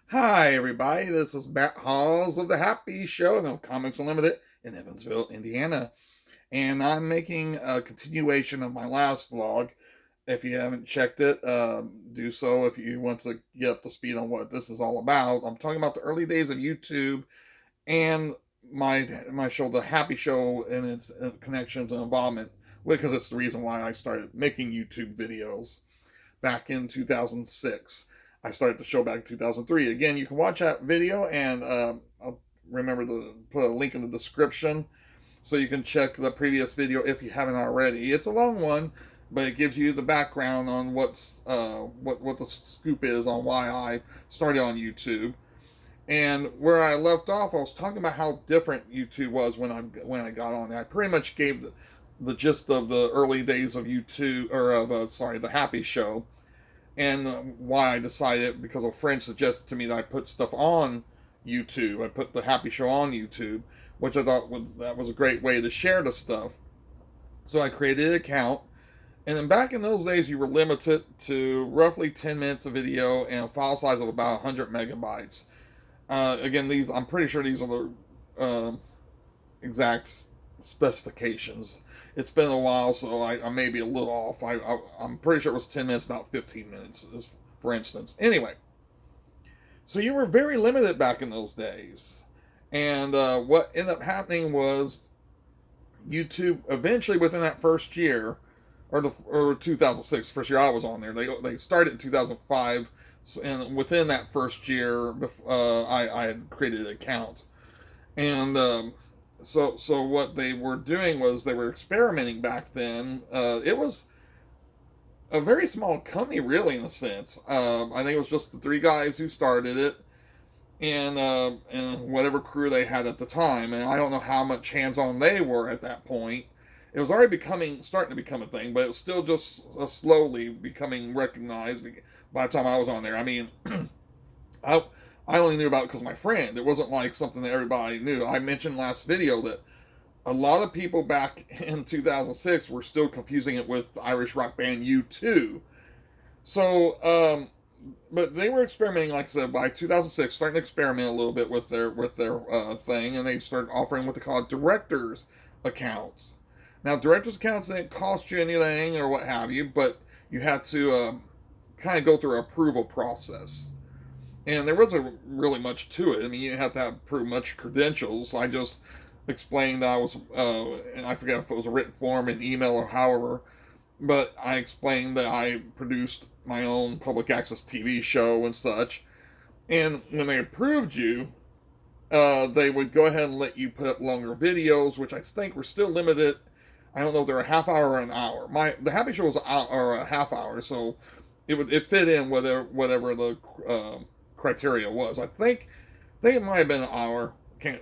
Hi, everybody. This is Matt Halls of The Happy Show of Comics Unlimited in Evansville, Indiana. And I'm making a continuation of my last vlog. If you haven't checked it, do so if you want to get up to speed on what this is all about. I'm talking about the early days of YouTube and my show, The Happy Show, and its connections and involvement, because it's the reason why I started making YouTube videos back in 2006. I started the show back in 2003. Again, you can watch that video, and I'll remember to put a link in the description so you can check the previous video if you haven't already. It's a long one, but it gives you the background on what the scoop is on why I started on YouTube. And where I left off, I was talking about how different YouTube was when I got on. I pretty much gave the gist of the early days of YouTube, or of the Happy Show, and why I decided, because a friend suggested to me that I put stuff on YouTube. I put the Happy Show on YouTube, which I thought that was a great way to share the stuff. So I created an account, and then back in those days, you were limited to roughly 10 minutes of video and a file size of about 100 megabytes. Again, I'm pretty sure these are the exact specifications. It's been a while, so I may be a little off. I'm pretty sure it was 10 minutes, not 15 minutes, for instance. Anyway, so you were very limited back in those days. And what ended up happening was YouTube eventually, within that first year, or 2006, first year I was on there, they started in 2005, and within that first year, I had created an account. And so what they were doing was they were experimenting back then. It was a very small company, really, in a sense. I think it was just the three guys who started it, and whatever crew they had at the time. And I don't know how much hands-on they were at that point. It was already starting to become a thing, but it was still just slowly becoming recognized by the time I was on there. I mean, I I only knew about it because of my friend. It wasn't like something that everybody knew. I mentioned last video that a lot of people back in 2006 were still confusing it with the Irish rock band U2. So, but they were experimenting, like I said, by 2006, starting to experiment a little bit with their thing, and they started offering what they call directors accounts. Now, directors accounts didn't cost you anything or what have you, but you had to kind of go through an approval process. And there wasn't really much to it. I mean, you have to have pretty much credentials. I just explained that I was, and I forget if it was a written form, an email, or however, but I explained that I produced my own public access TV show and such. And when they approved you, they would go ahead and let you put up longer videos, which I think were still limited. I don't know if they're a half hour or an hour. The Happy Show was a half hour, so it fit in whatever the criteria was. I think it might have been an hour.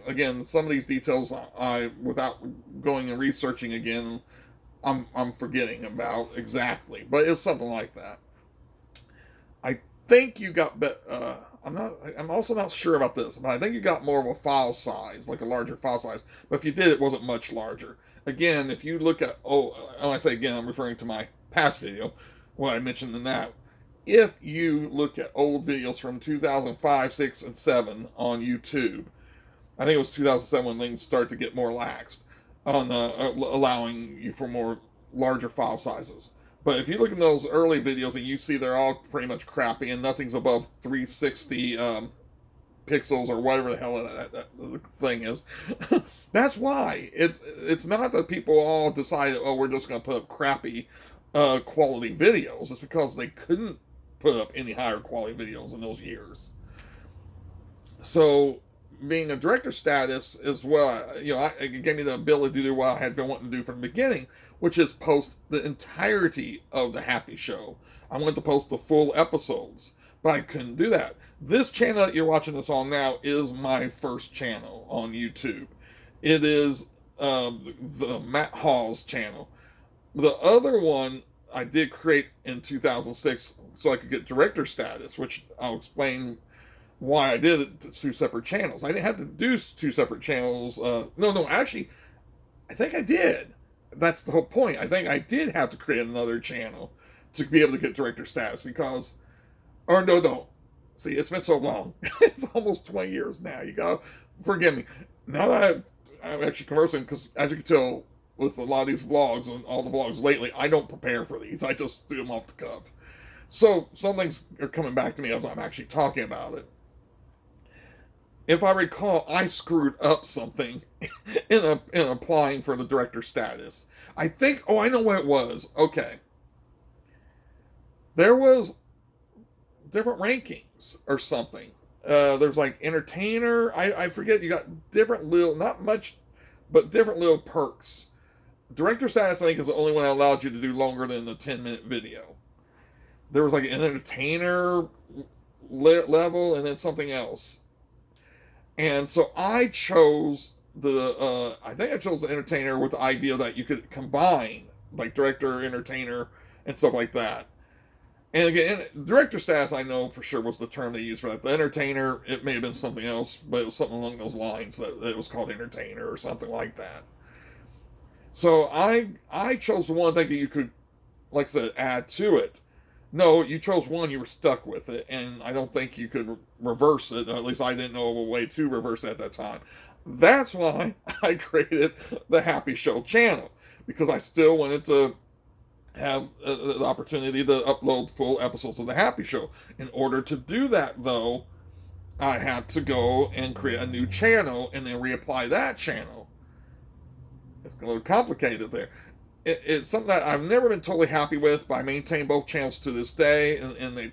Again, some of these details I without going and researching again, I'm forgetting about exactly, but it's something like that. I think you got I'm also not sure about this, but I think you got more of a file size, like a larger file size. But if you did, it wasn't much larger. Again, if you look at when I say again, I'm referring to my past video, what I mentioned in that. If you look at old videos from 2005, 6, and 7 on YouTube, I think it was 2007 when things started to get more lax on allowing you for more larger file sizes. But if you look at those early videos and you see they're all pretty much crappy and nothing's above 360 pixels or whatever the hell that thing is, that's why. It's not that people all decided, oh, we're just going to put up crappy quality videos. It's because they couldn't put up any higher quality videos in those years. So being a director status is what it gave me the ability to do what I had been wanting to do from the beginning, which is post the entirety of the Happy Show. I wanted to post the full episodes, but I couldn't do that. This channel that you're watching this on now is my first channel on YouTube. It is the Matt Hall's channel. The other one I did create in 2006 so I could get director status, which I'll explain why I did it to two separate channels. I didn't have to do two separate channels. No, actually, I think I did. That's the whole point. I think I did have to create another channel to be able to get director status because, or no. See, it's been so long. It's almost 20 years now. You gotta forgive me. Now that I'm actually conversing, because as you can tell with a lot of these vlogs and all the vlogs lately, I don't prepare for these. I just do them off the cuff. So some things are coming back to me as I'm actually talking about it. If I recall, I screwed up something in applying for the director status. I think, oh, I know what it was. Okay. There was different rankings or something. There's like entertainer. I forget. You got different little, not much, but different little perks. Director status, I think, is the only one that allowed you to do longer than the 10-minute video. There was like an entertainer level and then something else. And so I chose I think I chose the entertainer with the idea that you could combine like director, entertainer, and stuff like that. And again, director status, I know for sure was the term they used for that. The entertainer, it may have been something else, but it was something along those lines that it was called entertainer or something like that. So I chose the one thing that you could, like I said, add to it. No, you chose one, you were stuck with it, and I don't think you could reverse it. At least I didn't know of a way to reverse it at that time. That's why I created the Happy Show channel, because I still wanted to have the opportunity to upload full episodes of the Happy Show. In order to do that, though, I had to go and create a new channel and then reapply that channel. It's a little complicated there. It's something that I've never been totally happy with, but I maintain both channels to this day, and they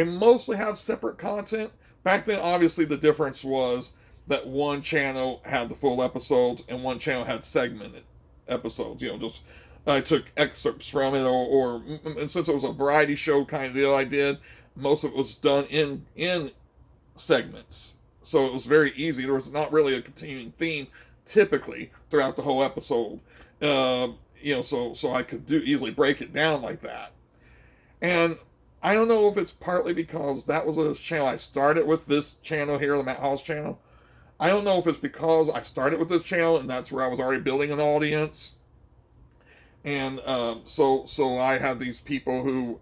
mostly have separate content. Back then, obviously, the difference was that one channel had the full episodes and one channel had segmented episodes. Just I took excerpts from it, and since it was a variety show kind of deal I did, most of it was done in segments. So it was very easy. There was not really a continuing theme typically throughout the whole episode. So I could easily break it down like that. And I don't know if it's partly because that was a channel I started with, this channel here, the Matt Hall's channel. I don't know if it's because I started with this channel and that's where I was already building an audience. And so I had these people who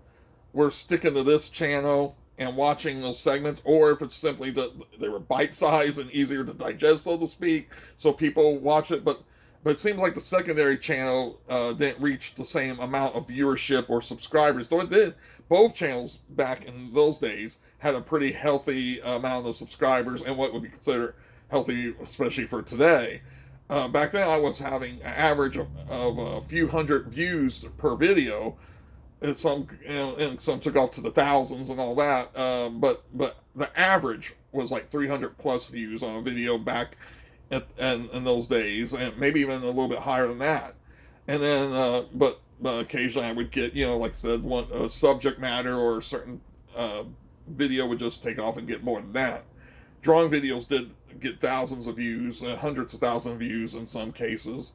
were sticking to this channel and watching those segments, or if it's simply that they were bite-sized and easier to digest, so to speak, so people watch it. But it seems like the secondary channel didn't reach the same amount of viewership or subscribers, though it did. Both channels back in those days had a pretty healthy amount of subscribers, and what would be considered healthy, especially for today. Back then, I was having an average of a few hundred views per video, and some took off to the thousands and all that. But the average was like 300 plus views on a video back in those days, and maybe even a little bit higher than that. And then, but occasionally I would get, like I said, one subject matter or a certain video would just take off and get more than that. Drawing videos did get thousands of views, hundreds of thousands of views in some cases.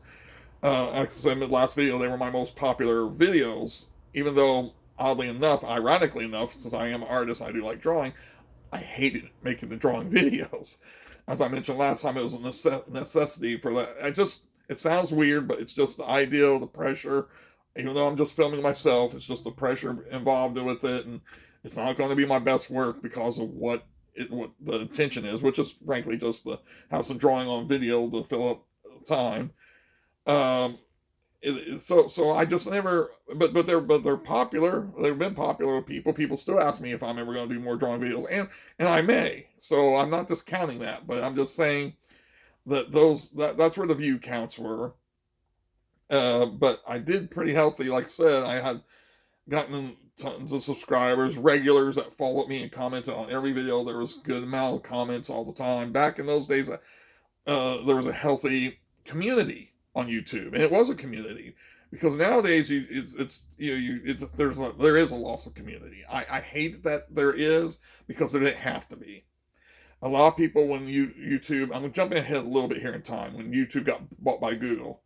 Like I said in the last video, they were my most popular videos, even though, oddly enough, ironically enough, since I am an artist, I do like drawing, I hated making the drawing videos. As I mentioned last time, it was a necessity for that. It sounds weird, but it's just the idea, the pressure. Even though I'm just filming myself, it's just the pressure involved with it, and it's not going to be my best work because of what the intention is, which is frankly just to have some drawing on video to fill up time. So I just never, but they're popular. They've been popular with people. People still ask me if I'm ever going to do more drawing videos, and I may. So I'm not discounting that, but I'm just saying that that's where the view counts were. But I did pretty healthy. Like I said, I had gotten tons of subscribers, regulars that followed me and commented on every video. There was a good amount of comments all the time. Back in those days, there was a healthy community on YouTube, and it was a community, because nowadays there is a loss of community. I hate that there is, because there didn't have to be. A lot of people, when YouTube, I'm jumping ahead a little bit here in time, when YouTube got bought by Google,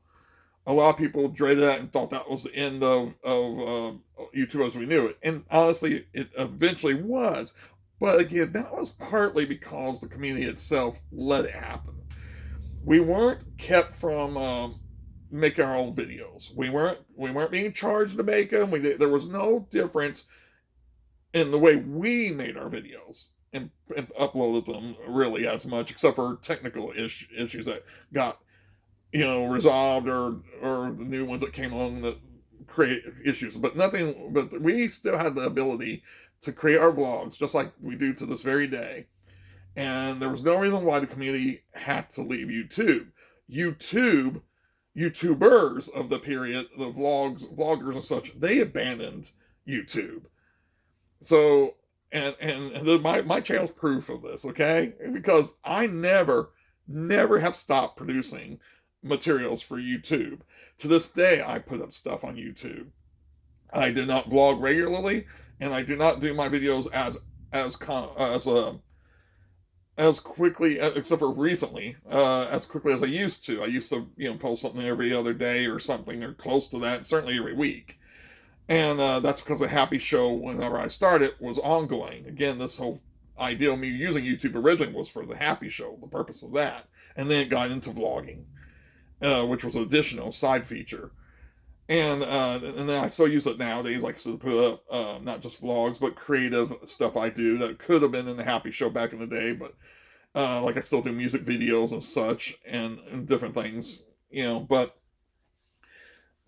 a lot of people dreaded that and thought that was the end of YouTube as we knew it. And honestly, it eventually was. But again, that was partly because the community itself let it happen. We weren't kept from making our own videos. We weren't being charged to make them. There was no difference in the way we made our videos and uploaded them really as much, except for technical issues that got resolved, or the new ones that came along that create issues. But nothing. But we still had the ability to create our vlogs just like we do to this very day. And there was no reason why the community had to leave YouTube. YouTubers of the period, the vloggers and such, they abandoned YouTube. So, my channel's proof of this, okay? Because I never have stopped producing materials for YouTube. To this day, I put up stuff on YouTube. I do not vlog regularly, and I do not do my videos as quickly, except for recently, as quickly as I used to. I used to, post something every other day or something, or close to that, certainly every week. And that's because the Happy Show, whenever I started, was ongoing. Again, this whole idea of me using YouTube originally was for the Happy Show, the purpose of that. And then it got into vlogging, which was an additional side feature. And then I still use it nowadays, like I said, to put up not just vlogs, but creative stuff I do that could have been in the Happy Show back in the day. But like I still do music videos and such, and different things, But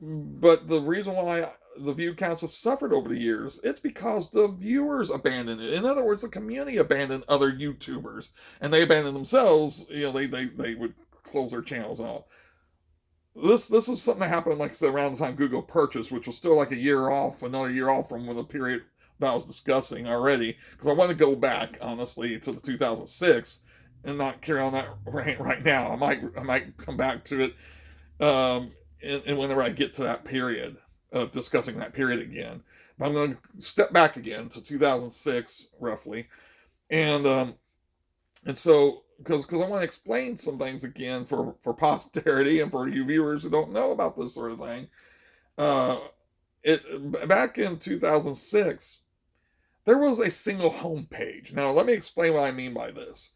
the reason why the view counts have suffered over the years, it's because the viewers abandoned it. In other words, the community abandoned other YouTubers, and they abandoned themselves. They would close their channels and all. This is something that happened, like I said, around the time Google purchased, which was still like another year off from the period that I was discussing already. Because I want to go back, honestly, to the 2006 and not carry on that rant right now. I might come back to it, and whenever I get to that period, discussing that period again. But I'm going to step back again to 2006, roughly, and so because I want to explain some things again for posterity and for you viewers who don't know about this sort of thing. Back in 2006, there was a single homepage. Now, let me explain what I mean by this.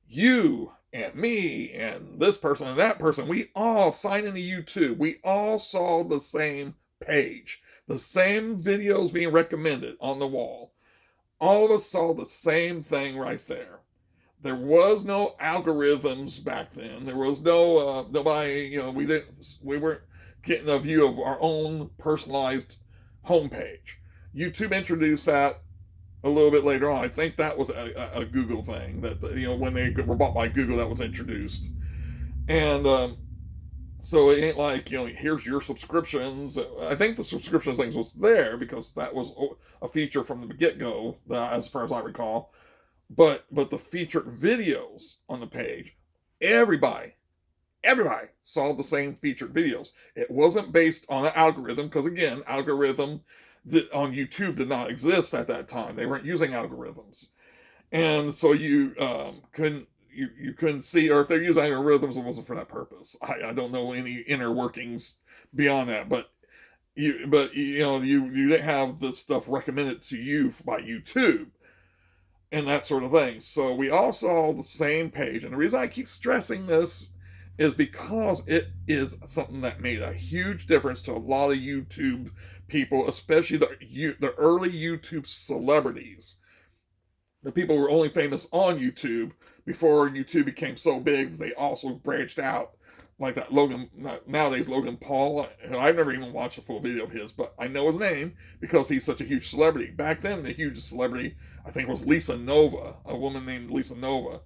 You and me and this person and that person, we all signed into YouTube. We all saw the same page, the same videos being recommended on the wall. All of us saw the same thing right there. There was no algorithms back then. There was no nobody. We weren't getting a view of our own personalized homepage. YouTube introduced that a little bit later on. I think that was a Google thing that when they were bought by Google, that was introduced. And so it ain't like here's your subscriptions. I think the subscriptions things was there because that was a feature from the get-go, as far as I recall. But the featured videos on the page, everybody saw the same featured videos. It wasn't based on an algorithm, because again, algorithm on YouTube did not exist at that time. They weren't using algorithms, and so you couldn't see, or if they're using algorithms, it wasn't for that purpose. I don't know any inner workings beyond that, but you didn't have the stuff recommended to you by YouTube and that sort of thing. So we all saw the same page. And the reason I keep stressing this is because it is something that made a huge difference to a lot of YouTube people, especially the early YouTube celebrities. The people who were only famous on YouTube before YouTube became so big, they also branched out. Like that nowadays Logan Paul. I've never even watched a full video of his, but I know his name because he's such a huge celebrity. Back then, the huge celebrity, I think, was Lisa Nova, a woman named Lisa Nova.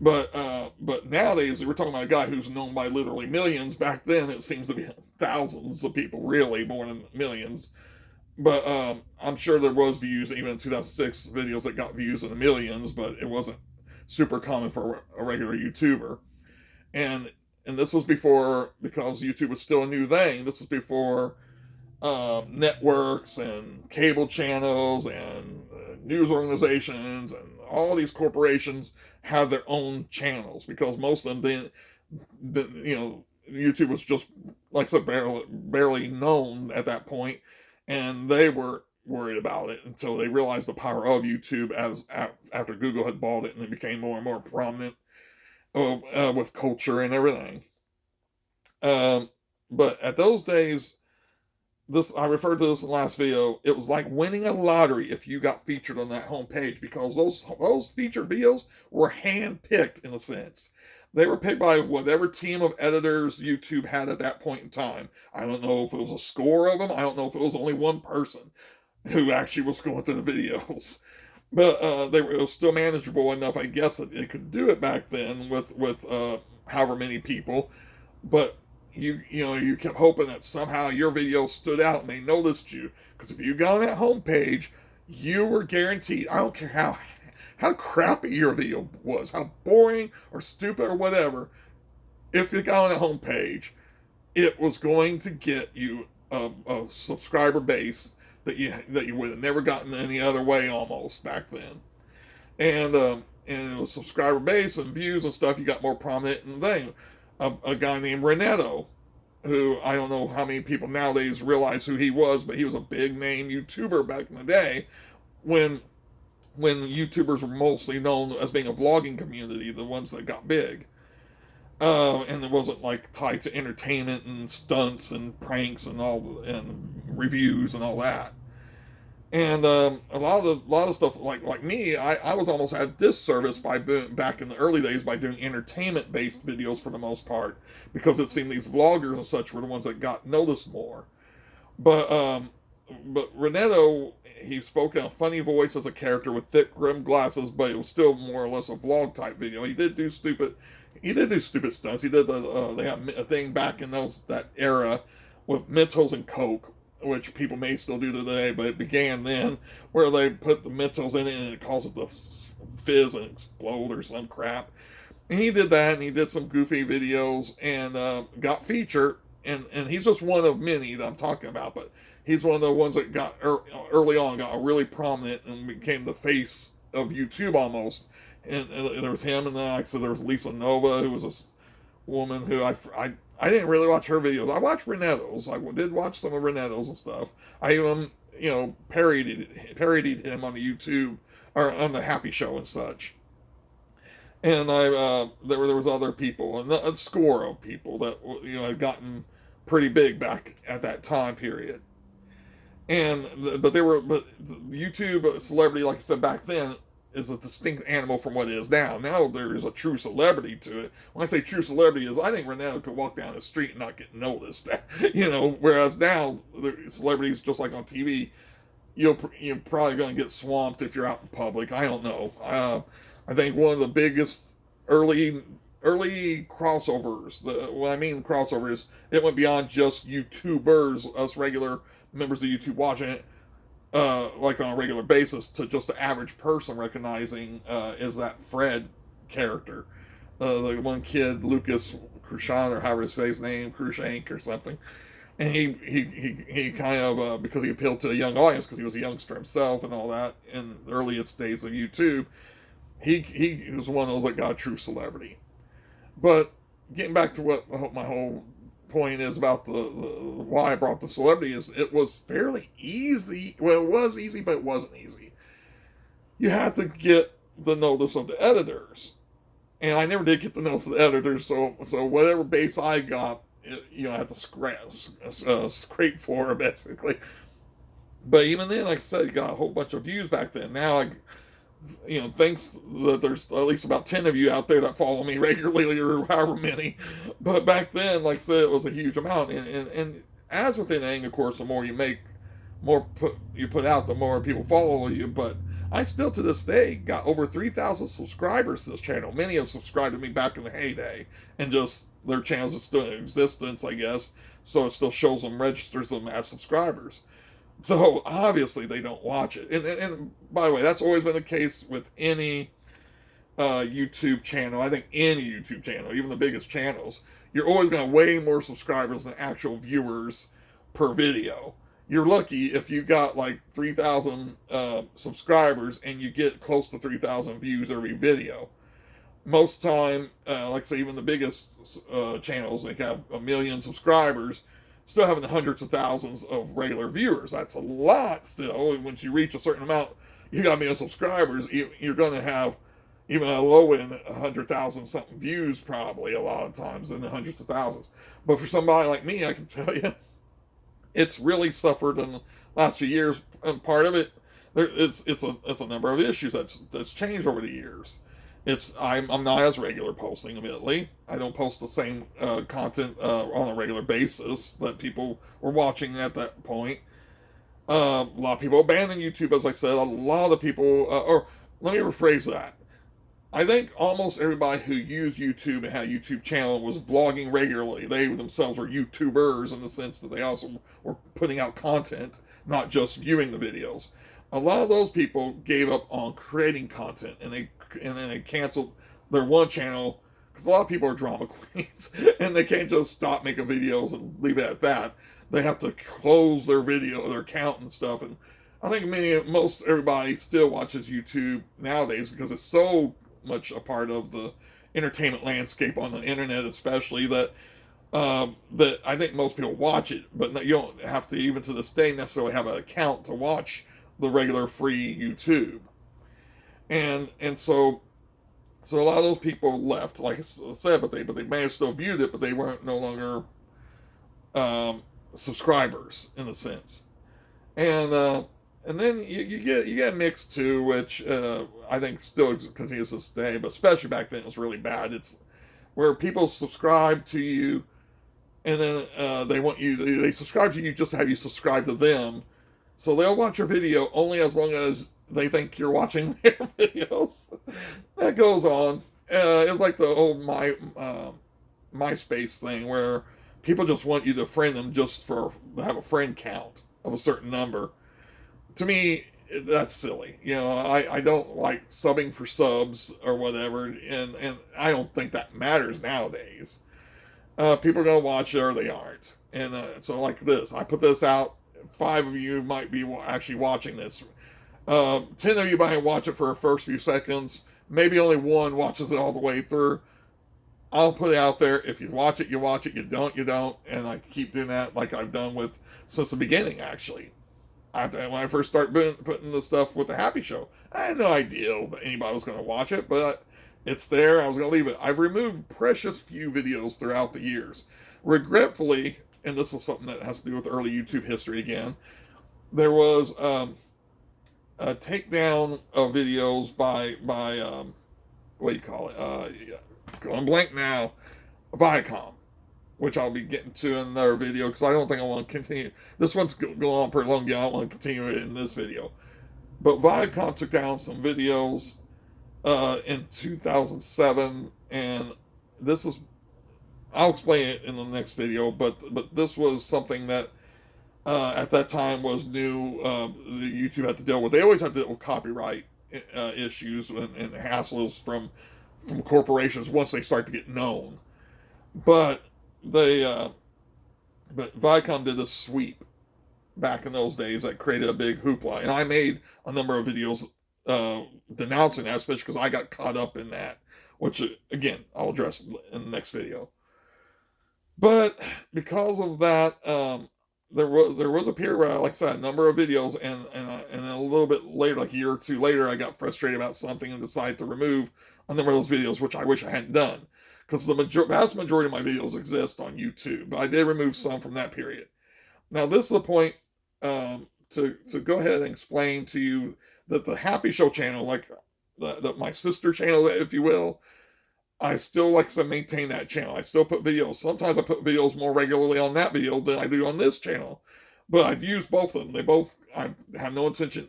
But nowadays, we're talking about a guy who's known by literally millions. Back then, it seems to be thousands of people, really, more than millions. But I'm sure there was views, even in 2006, videos that got views in the millions, but it wasn't super common for a regular YouTuber. And this was before, because YouTube was still a new thing, this was before networks and cable channels and news organizations and all these corporations had their own channels, because most of them didn't, YouTube was just, like I said, barely known at that point, and they were worried about it until they realized the power of YouTube after Google had bought it and it became more and more prominent with culture and everything. But at those days, this, I referred to this in the last video. It was like winning a lottery if you got featured on that homepage, because those featured videos were hand-picked in a sense. They were picked by whatever team of editors YouTube had at that point in time. I don't know if it was a score of them. I don't know if it was only one person who actually was going through the videos. But it was still manageable enough, I guess, that they could do it back then with however many people. But you kept hoping that somehow your video stood out and they noticed you. Because if you got on that homepage, you were guaranteed. I don't care how crappy your video was, how boring or stupid or whatever. If you got on that homepage, it was going to get you a subscriber base that you would have never gotten any other way almost back then. And it was subscriber base and views and stuff. You got more prominent than thing. A guy named Renato, who I don't know how many people nowadays realize who he was, but he was a big name YouTuber back in the day when YouTubers were mostly known as being a vlogging community, the ones that got big. And it wasn't like tied to entertainment and stunts and pranks and and reviews and all that. And a lot of stuff like me, I was almost at disservice back in the early days by doing entertainment based videos for the most part, because it seemed these vloggers and such were the ones that got noticed more. But Renato, he spoke in a funny voice as a character with thick rimmed glasses, but it was still more or less a vlog type video. He did do stupid stunts. He did they had a thing back in that era with Mentos and Coke, which people may still do today, but it began then, where they put the Mentos in it and it caused it to fizz and explode or some crap. And he did that, and he did some goofy videos and got featured. And he's just one of many that I'm talking about, but he's one of the ones that got early on got really prominent and became the face of YouTube almost. And there was him, and then like I said, there was Lisa Nova, who was a woman who I didn't really watch her videos. I watched Renato's. I did watch some of Renato's and stuff. I even parodied him on the YouTube or on the Happy Show and such. And there was other people, and a score of people that had gotten pretty big back at that time period. But YouTube celebrity, like I said back then, is a distinct animal from what it is now. Now there is a true celebrity to it. When I say true celebrity, is I think Renato could walk down the street and not get noticed. Whereas now the celebrities, just like on TV, you're probably going to get swamped if you're out in public. I don't know. I think one of the biggest early crossovers. What I mean crossovers, it went beyond just YouTubers, us regular members of YouTube watching it, like on a regular basis, to just the average person recognizing is that Fred character, the one kid, Lucas Cruikshank, or however to say his name, Cruikshank or something. And he kind of because he appealed to a young audience because he was a youngster himself and all that in the earliest days of YouTube. He was one of those that got a true celebrity. But getting back to what my whole point is about the why I brought the celebrity is it was fairly easy. Well, it was easy, but it wasn't easy. You had to get the notice of the editors, and I never did get the notice of the editors. So whatever base I got, I had to scrape for basically. But even then, like I said, you got a whole bunch of views back then. Now thanks that there's at least about 10 of you out there that follow me regularly or however many. But back then, like I said, it was a huge amount. And as with anything, of course, the more you make, you put out, the more people follow you. But I still, to this day, got over 3,000 subscribers to this channel. Many have subscribed to me back in the heyday, and just their channels are still in existence, I guess. So it still shows them, registers them as subscribers. Though, obviously, they don't watch it. And by the way, that's always been the case with any YouTube channel. I think any YouTube channel, even the biggest channels, you're always going to have way more subscribers than actual viewers per video. You're lucky if you got like 3,000 subscribers and you get close to 3,000 views every video. Most time, like say even the biggest channels, they have 1 million subscribers, still having the hundreds of thousands of regular viewers. That's a lot still. And once you reach a certain amount, you got 1 million subscribers, you're going to have even a low end 100,000 something views probably a lot of times in the hundreds of thousands. But for somebody like me, I can tell you, It's really suffered in the last few years, and part of it, it's a number of issues that's changed over the years. I'm not as regular posting, admittedly. I don't post the same content on a regular basis that people were watching at that point. A lot of people abandon YouTube, as I said. A lot of people, or let me rephrase that. I think almost everybody who used YouTube and had a YouTube channel was vlogging regularly. They themselves were YouTubers in the sense that they also were putting out content, not just viewing the videos. A lot of those people gave up on creating content, and then they canceled their one channel because a lot of people are drama queens, and they can't just stop making videos and leave it at that. They have to close their their account and stuff. And I think most everybody still watches YouTube nowadays because it's so much a part of the entertainment landscape on the internet, especially that that I think most people watch it, but you don't have to, even to this day, necessarily have an account to watch the regular free YouTube. And so a lot of those people left, like I said, but they may have still viewed it, but they weren't no longer subscribers in a sense. And then you get mixed too, which I think still continues to this day, but especially back then it was really bad. It's where people subscribe to you, and then they subscribe to you just to have you subscribe to them. So they'll watch your video only as long as they think you're watching their videos. That goes on. It was like the old MySpace thing where people just want you to friend them just to have a friend count of a certain number. To me, that's silly. I don't like subbing for subs or whatever, and I don't think that matters nowadays. People are going to watch it or they aren't. And so like this, I put this out, 5 of you might be actually watching this. 10 of you might watch it for the first few seconds. Maybe only one watches it all the way through. I'll put it out there. If you watch it, you watch it. You don't, you don't. And I keep doing that like I've done since the beginning, actually. When I first started putting the stuff with the Happy Show, I had no idea that anybody was going to watch it, but it's there. I was going to leave it. I've removed precious few videos throughout the years. Regretfully, and this is something that has to do with early YouTube history again, there was a takedown of videos by what do you call it? Going blank now, Viacom, which I'll be getting to in another video because I don't think I want to continue. This one's going on pretty long. Yeah, I don't want to continue it in this video. But Viacom took down some videos in 2007, and this was, I'll explain it in the next video, but this was something that at that time was new. The YouTube had to deal with. They always had to deal with copyright issues and hassles from corporations once they start to get known. But Viacom did a sweep back in those days that created a big hoopla, and I made a number of videos denouncing that, especially because I got caught up in that, which again I'll address in the next video. But because of that, there was a period where, like I said, a number of videos, and a little bit later, like a year or two later, I got frustrated about something and decided to remove a number of those videos, which I wish I hadn't done, because the vast majority of my videos exist on YouTube, but I did remove some from that period. Now, this is the point to go ahead and explain to you that the Happy Show channel, like my sister channel, if you will, I still, like I said, maintain that channel. I still put videos. Sometimes I put videos more regularly on that video than I do on this channel. But I've used both of them. I have no intention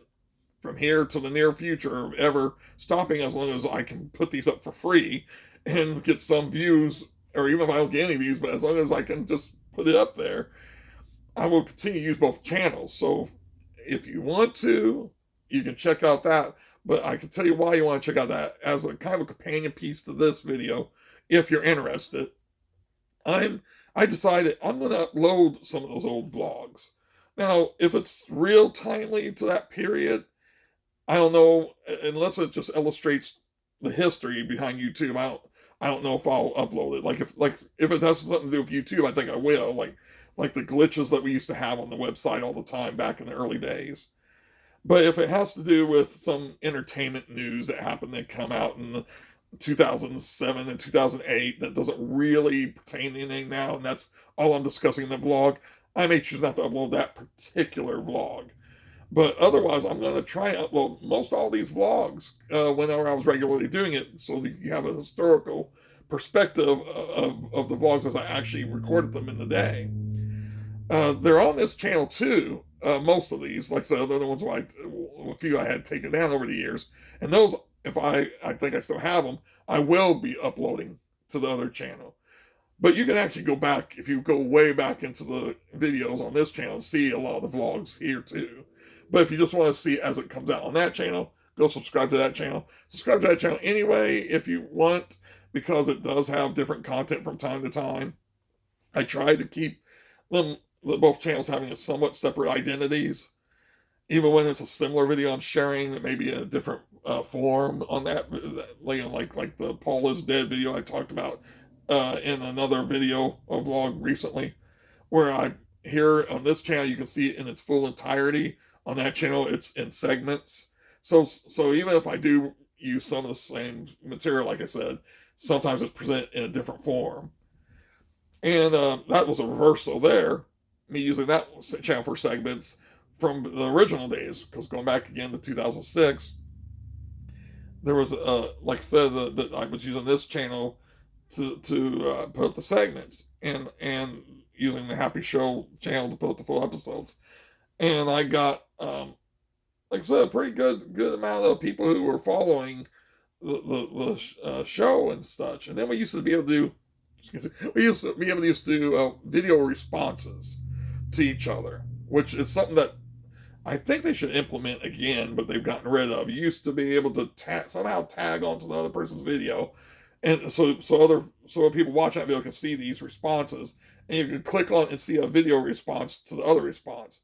from here to the near future of ever stopping, as long as I can put these up for free and get some views, or even if I don't get any views, but as long as I can just put it up there, I will continue to use both channels. So if you want to, you can check out that. But I can tell you why you want to check out that as a kind of a companion piece to this video, if you're interested. I decided I'm going to upload some of those old vlogs. Now, if it's real timely to that period, I don't know, unless it just illustrates the history behind YouTube. I don't know if I'll upload it. Like if it has something to do with YouTube, I think I will. Like the glitches that we used to have on the website all the time back in the early days. But if it has to do with some entertainment news that happened to come out in 2007 and 2008 that doesn't really pertain to anything now, and that's all I'm discussing in the vlog, I may choose not to upload that particular vlog. But otherwise, I'm going to try and upload most all these vlogs whenever I was regularly doing it, so that you have a historical perspective of the vlogs as I actually recorded them in the day. They're on this channel too, most of these. Like I said, the other ones, a few I had taken down over the years. And those, if I think I still have them, I will be uploading to the other channel. But you can actually go back, if you go way back into the videos on this channel, see a lot of the vlogs here too. But if you just want to see it as it comes out on that channel, go subscribe to that channel. Subscribe to that channel anyway if you want, because it does have different content from time to time. I try to keep them, both channels having a somewhat separate identities. Even when it's a similar video I'm sharing that may be in a different form on that, like the Paul is Dead video I talked about in another video or vlog recently, where I here on this channel you can see it in its full entirety. On that channel it's in segments. So even if I do use some of the same material, like I said, sometimes it's presented in a different form. And that was a reversal there, me using that channel for segments from the original days, because going back again to 2006, there was, like I said, that I was using this channel to put up the segments, and using the Happy Show channel to put up the full episodes. And I got, like I said, a pretty good amount of people who were following the show and such. And then we used to be able to do video responses to each other, which is something that I think they should implement again, but they've gotten rid of. You used to be able to somehow tag onto the other person's video, and so people watching that video can see these responses, and you can click on and see a video response to the other response,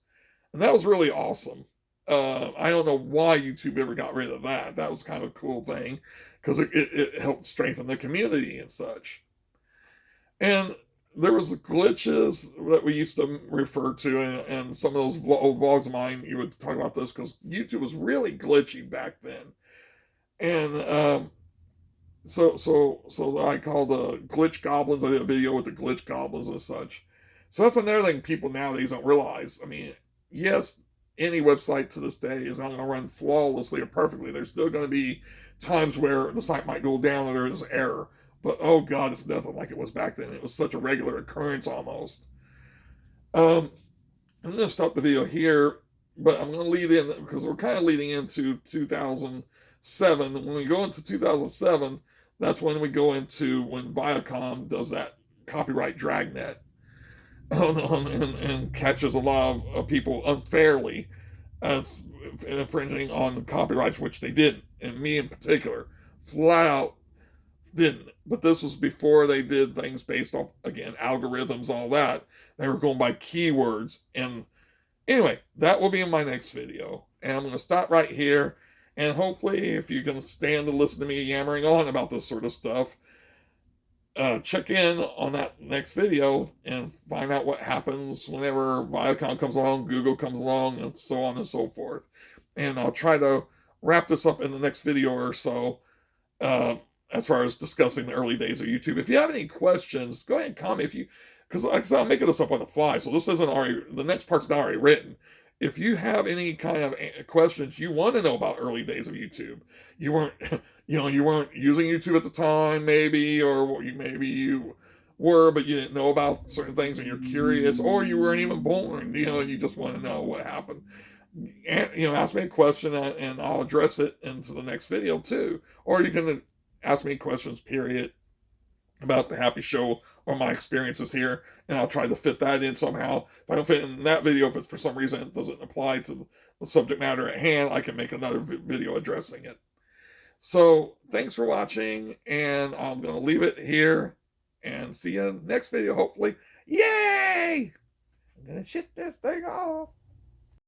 and that was really awesome. I don't know why YouTube ever got rid of that. That was kind of a cool thing, because it helped strengthen the community and such. And there was glitches that we used to refer to, and some of those old vlogs of mine, you would talk about this, because YouTube was really glitchy back then. And so I called the glitch goblins. I did a video with the glitch goblins and such. So that's another thing people nowadays don't realize. I mean, yes, any website to this day is not going to run flawlessly or perfectly. There's still going to be times where the site might go down or there's error. But oh God, it's nothing like it was back then. It was such a regular occurrence almost. I'm going to stop the video here, but I'm going to lead in, because we're kind of leading into 2007. When we go into 2007, that's when we go into when Viacom does that copyright dragnet and catches a lot of people unfairly as infringing on copyrights, which they didn't, and me in particular, flat out didn't. But this was before they did things based off, again, algorithms, all that. They were going by keywords. And anyway, that will be in my next video. And I'm going to stop right here. And hopefully, if you can stand to listen to me yammering on about this sort of stuff, check in on that next video and find out what happens whenever Viacom comes along, Google comes along, and so on and so forth. And I'll try to wrap this up in the next video or so, as far as discussing the early days of YouTube. If you have any questions, go ahead and comment. Because like I said, I'm making this up on the fly, so this isn't already, the next part's not already written. If you have any kind of questions you want to know about early days of YouTube, you weren't using YouTube at the time, maybe, or maybe you were, but you didn't know about certain things and you're curious, or you weren't even born, and you just want to know what happened. And, ask me a question and I'll address it into the next video too. Or you can ask me questions, period, about the Happy Show or my experiences here, and I'll try to fit that in somehow. If I don't fit in that video, if it's for some reason it doesn't apply to the subject matter at hand, I can make another video addressing it. So, thanks for watching, and I'm going to leave it here, and see you in the next video, hopefully. Yay! I'm going to shut this thing off.